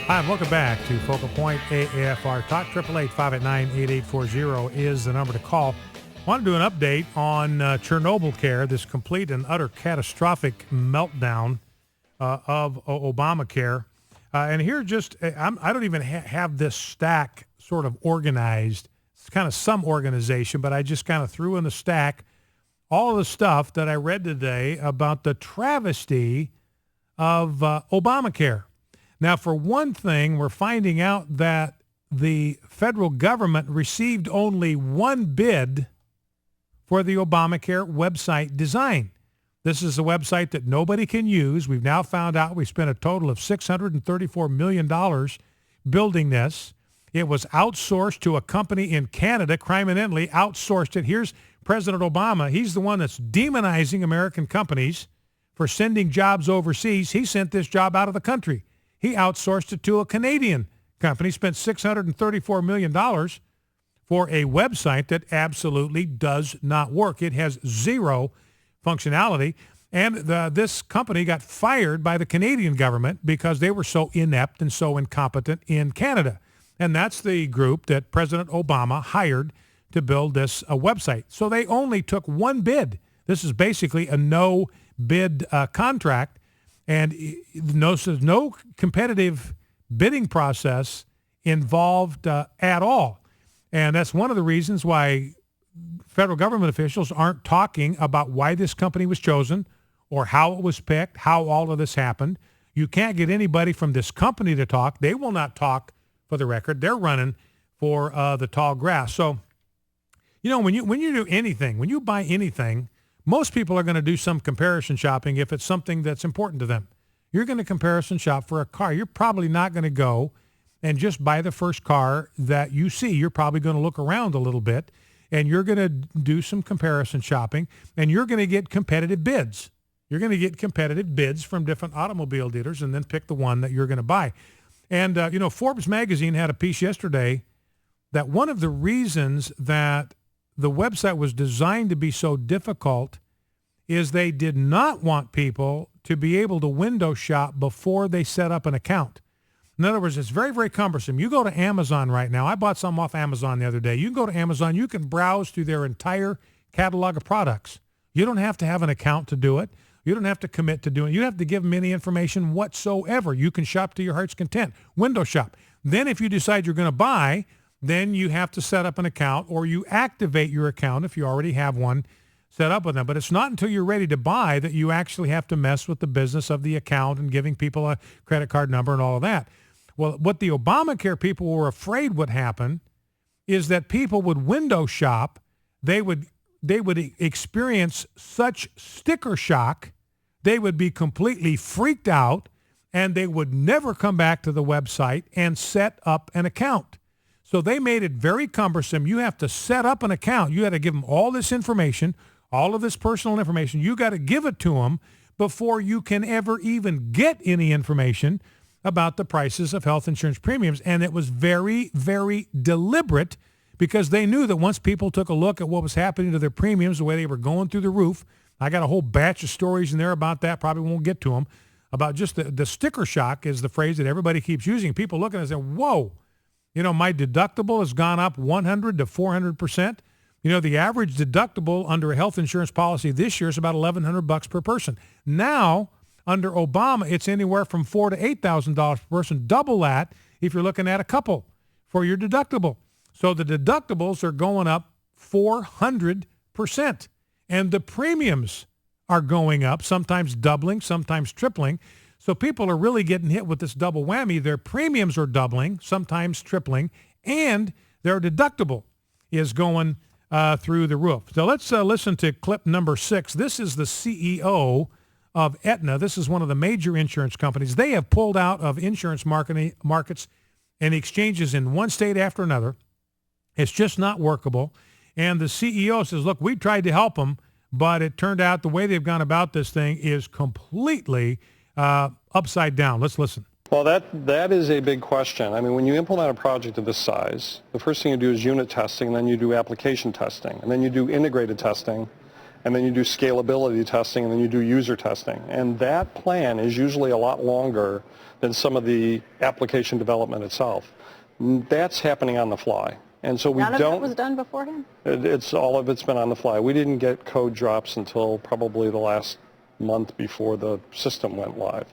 Hi, and welcome back to Focal Point AAFR Talk. 888-589-8840 is the number to call. I want to do an update on ObamaCare, this complete and utter catastrophic meltdown of ObamaCare. And here I don't even have this stack sort of organized. It's kind of some organization, but I just kind of threw in the stack all of the stuff that I read today about the travesty of ObamaCare. Now, for one thing, we're finding out that the federal government received only one bid for the ObamaCare website design. This is a website that nobody can use. We've now found out we spent a total of $634 million building this. It was outsourced to a company in Canada, criminally outsourced it. Here's President Obama. He's the one that's demonizing American companies for sending jobs overseas. He sent this job out of the country. He outsourced it to a Canadian company, spent $634 million for a website that absolutely does not work. It has zero functionality. And this company got fired by the Canadian government because they were so inept and so incompetent in Canada. And that's the group that President Obama hired to build this website. So they only took one bid. This is basically a no-bid contract. And no competitive bidding process involved at all. And that's one of the reasons why federal government officials aren't talking about why this company was chosen or how it was picked, how all of this happened. You can't get anybody from this company to talk. They will not talk for the record. They're running for the tall grass. So, when you do anything, when you buy anything, most people are going to do some comparison shopping if it's something that's important to them. You're going to comparison shop for a car. You're probably not going to go and just buy the first car that you see. You're probably going to look around a little bit, and you're going to do some comparison shopping, and you're going to get competitive bids. You're going to get competitive bids from different automobile dealers and then pick the one that you're going to buy. And, Forbes magazine had a piece yesterday that one of the reasons that the website was designed to be so difficult is they did not want people to be able to window shop before they set up an account. In other words, it's very, very cumbersome. You go to Amazon right now. I bought some off Amazon the other day. You can go to Amazon. You can browse through their entire catalog of products. You don't have to have an account to do it. You don't have to commit to doing it. You don't have to give them any information whatsoever. You can shop to your heart's content. Window shop. Then if you decide you're going to buy, then you have to set up an account or you activate your account if you already have one set up with them. But it's not until you're ready to buy that you actually have to mess with the business of the account and giving people a credit card number and all of that. Well, what the Obamacare people were afraid would happen is that people would window shop. They would experience such sticker shock. They would be completely freaked out, and they would never come back to the website and set up an account. So they made it very cumbersome. You have to set up an account. You got to give them all this information, all of this personal information. You got to give it to them before you can ever even get any information about the prices of health insurance premiums. And it was very, very deliberate because they knew that once people took a look at what was happening to their premiums, the way they were going through the roof, I got a whole batch of stories in there about that. Probably won't get to them. About just the sticker shock is the phrase that everybody keeps using. People looking and saying, whoa, my deductible has gone up 100 to 400%. The average deductible under a health insurance policy this year is about $1,100 per person. Now, under Obama, it's anywhere from $4,000 to $8,000 per person, double that if you're looking at a couple for your deductible. So the deductibles are going up 400%, and the premiums are going up, sometimes doubling, sometimes tripling. So people are really getting hit with this double whammy. Their premiums are doubling, sometimes tripling, and their deductible is going through the roof. So let's listen to clip number 6. This is the CEO of Aetna. This is one of the major insurance companies. They have pulled out of insurance markets and exchanges in one state after another. It's just not workable. And the CEO says, look, we tried to help them, but it turned out the way they've gone about this thing is completely upside down. Let's listen. Well, that is a big question. I mean, when you implement a project of this size, the first thing you do is unit testing, and then you do application testing, and then you do integrated testing, and then you do scalability testing, and then you do user testing. And that plan is usually a lot longer than some of the application development itself. That's happening on the fly. And so we None of don't... it was done beforehand? All of it's been on the fly. We didn't get code drops until probably the last month before the system went live.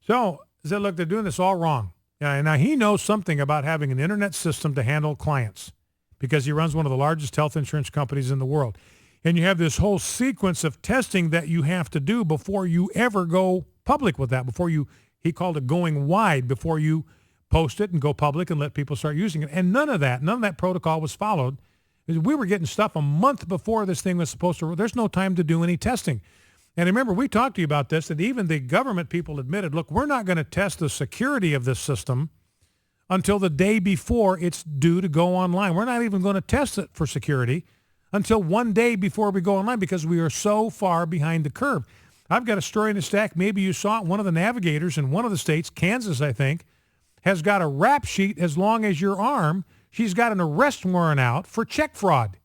So, look, they're doing this all wrong. Now, he knows something about having an internet system to handle clients because he runs one of the largest health insurance companies in the world. And you have this whole sequence of testing that you have to do before you ever go public with that, he called it going wide, before you post it and go public and let people start using it. And none of that protocol was followed. We were getting stuff a month before this thing was supposed to. There's no time to do any testing. And remember, we talked to you about this, that even the government people admitted, look, we're not going to test the security of this system until the day before it's due to go online. We're not even going to test it for security until one day before we go online because we are so far behind the curve. I've got a story in the stack. Maybe you saw it. One of the navigators in one of the states, Kansas, I think, has got a rap sheet as long as your arm. She's got an arrest warrant out for check fraud,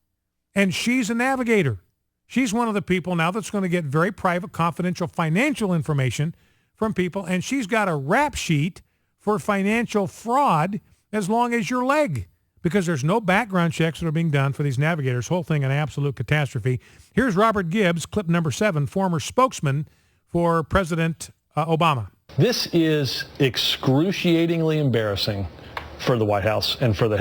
and she's a navigator. She's one of the people now that's going to get very private, confidential financial information from people, and she's got a rap sheet for financial fraud as long as your leg, because there's no background checks that are being done for these navigators. Whole thing an absolute catastrophe. Here's Robert Gibbs, clip number 7, former spokesman for President Obama. This is excruciatingly embarrassing for the White House and for the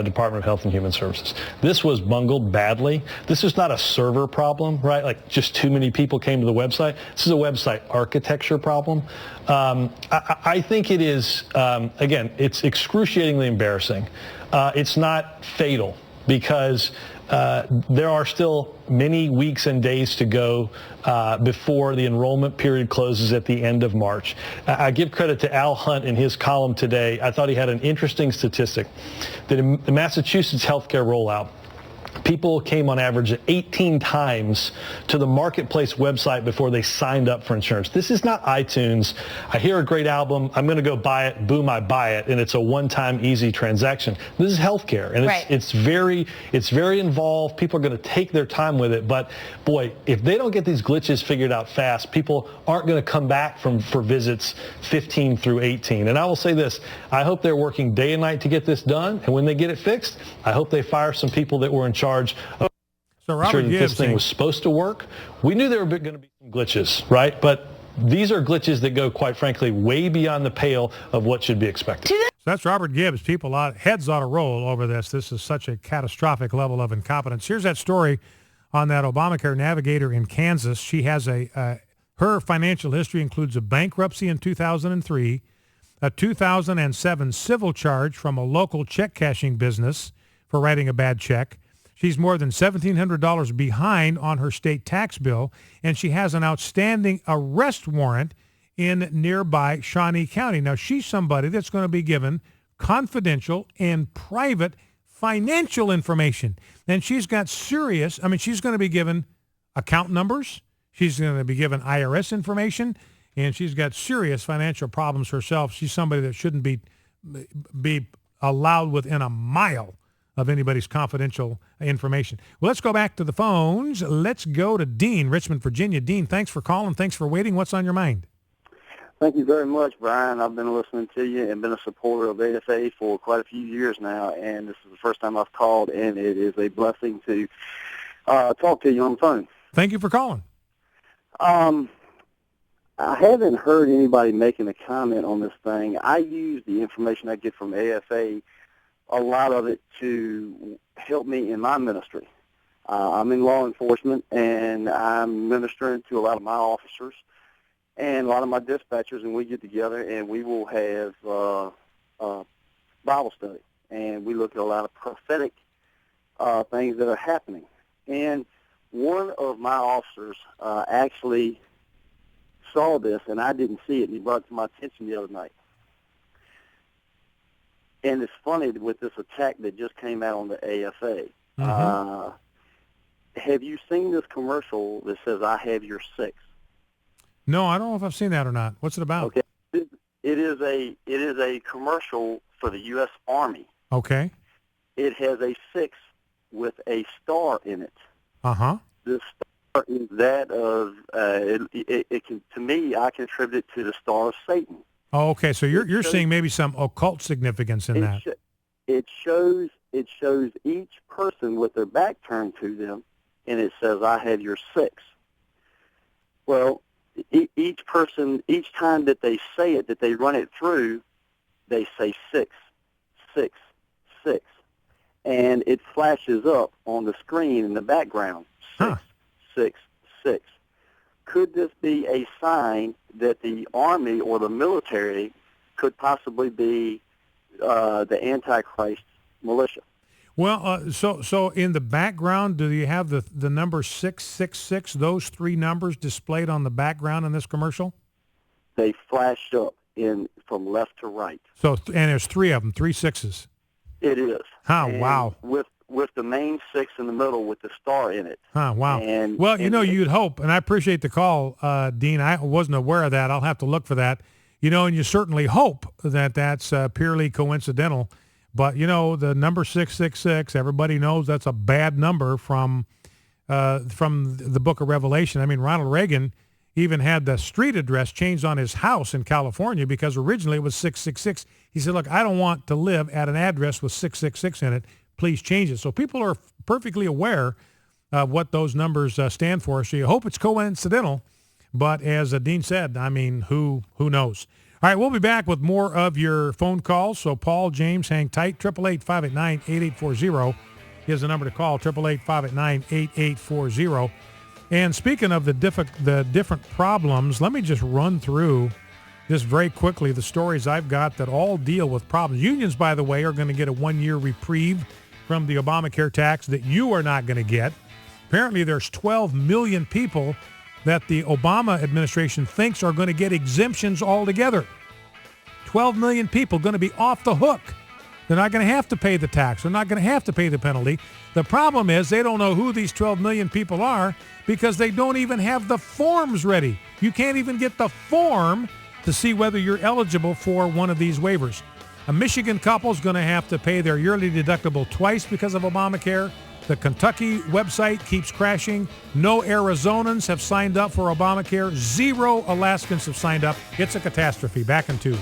Department of Health and Human Services. This was bungled badly. This is not a server problem, right? Like just too many people came to the website. This is a website architecture problem. I think it is, again, it's excruciatingly embarrassing. It's not fatal because there are still many weeks and days to go before the enrollment period closes at the end of March. I give credit to Al Hunt in his column today. I thought he had an interesting statistic that in the Massachusetts healthcare rollout, people came on average 18 times to the Marketplace website before they signed up for insurance. This is not iTunes. I hear a great album. I'm going to go buy it. Boom, I buy it. And it's a one-time easy transaction. This is healthcare. And right. it's very involved. People are going to take their time with it. But boy, if they don't get these glitches figured out fast, people aren't going to come back for visits 15 through 18. And I will say this, I hope they're working day and night to get this done. And when they get it fixed, I hope they fire some people that were in charge of ensuring that this thing was supposed to work. We knew there were going to be some glitches, right? But these are glitches that go, quite frankly, way beyond the pale of what should be expected. So that's Robert Gibbs. Heads ought to roll over this. This is such a catastrophic level of incompetence. Here's that story on that ObamaCare navigator in Kansas. She has her financial history includes a bankruptcy in 2003, a 2007 civil charge from a local check cashing business for writing a bad check. She's more than $1,700 behind on her state tax bill, and she has an outstanding arrest warrant in nearby Shawnee County. Now, she's somebody that's going to be given confidential and private financial information. And she's got she's going to be given account numbers. She's going to be given IRS information, and she's got serious financial problems herself. She's somebody that shouldn't be allowed within a mile of anybody's confidential information. Well, let's go back to the phones. Let's go to Dean, Richmond, Virginia. Dean, thanks for calling. Thanks for waiting. What's on your mind? Thank you very much, Brian. I've been listening to you and been a supporter of ASA for quite a few years now, and this is the first time I've called, and it is a blessing to talk to you on the phone. Thank you for calling. I haven't heard anybody making a comment on this thing. I use the information I get from ASA, a lot of it, to help me in my ministry. I'm in law enforcement, and I'm ministering to a lot of my officers and a lot of my dispatchers, and we get together and we will have Bible study, and we look at a lot of prophetic things that are happening. And one of my officers actually saw this, and I didn't see it, and he brought it to my attention the other night. And it's funny with this attack that just came out on the ASA. Mm-hmm. Have you seen this commercial that says, "I have your six"? No, I don't know if I've seen that or not. What's it about? Okay. It is a commercial for the U.S. Army. Okay. It has a 6 with a star in it. Uh-huh. the star is that of it can, to me, I contribute it to the star of Satan. Oh, okay. So you're seeing maybe some occult significance in that. It shows each person with their back turned to them, and it says, "I have your 6." Well, each person, each time that they say it, that they run it through, they say 6, 6, 6, and it flashes up on the screen in the background. 6, 6, 6. Could this be a sign that the Army or the military could possibly be the Antichrist militia? Well, so in the background, do you have the number 666? Those 3 numbers displayed on the background in this commercial? They flashed up from left to right. So and there's 3 of them, 3 6s. It is. And wow. With the main 6 in the middle with the star in it. Wow. You'd hope, and I appreciate the call, Dean. I wasn't aware of that. I'll have to look for that. And you certainly hope that that's purely coincidental. But, the number 666, everybody knows that's a bad number from the book of Revelation. I mean, Ronald Reagan even had the street address changed on his house in California because originally it was 666. He said, look, I don't want to live at an address with 666 in it. Please change it. So people are perfectly aware of what those numbers stand for. So you hope it's coincidental. But as Dean said, I mean, who knows? All right, we'll be back with more of your phone calls. So Paul, James, hang tight. 888-589-8840 is the number to call, 888-589-8840. And speaking of the different problems, let me just run through just very quickly the stories I've got that all deal with problems. Unions, by the way, are going to get a 1-year reprieve from the Obamacare tax that you are not going to get. Apparently, there's 12 million people that the Obama administration thinks are going to get exemptions altogether. 12 million people going to be off the hook. They're not going to have to pay the tax. They're not going to have to pay the penalty. The problem is they don't know who these 12 million people are because they don't even have the forms ready. You can't even get the form to see whether you're eligible for one of these waivers. A Michigan couple is going to have to pay their yearly deductible twice because of Obamacare. The Kentucky website keeps crashing. No Arizonans have signed up for Obamacare. 0 Alaskans have signed up. It's a catastrophe. Back in 2.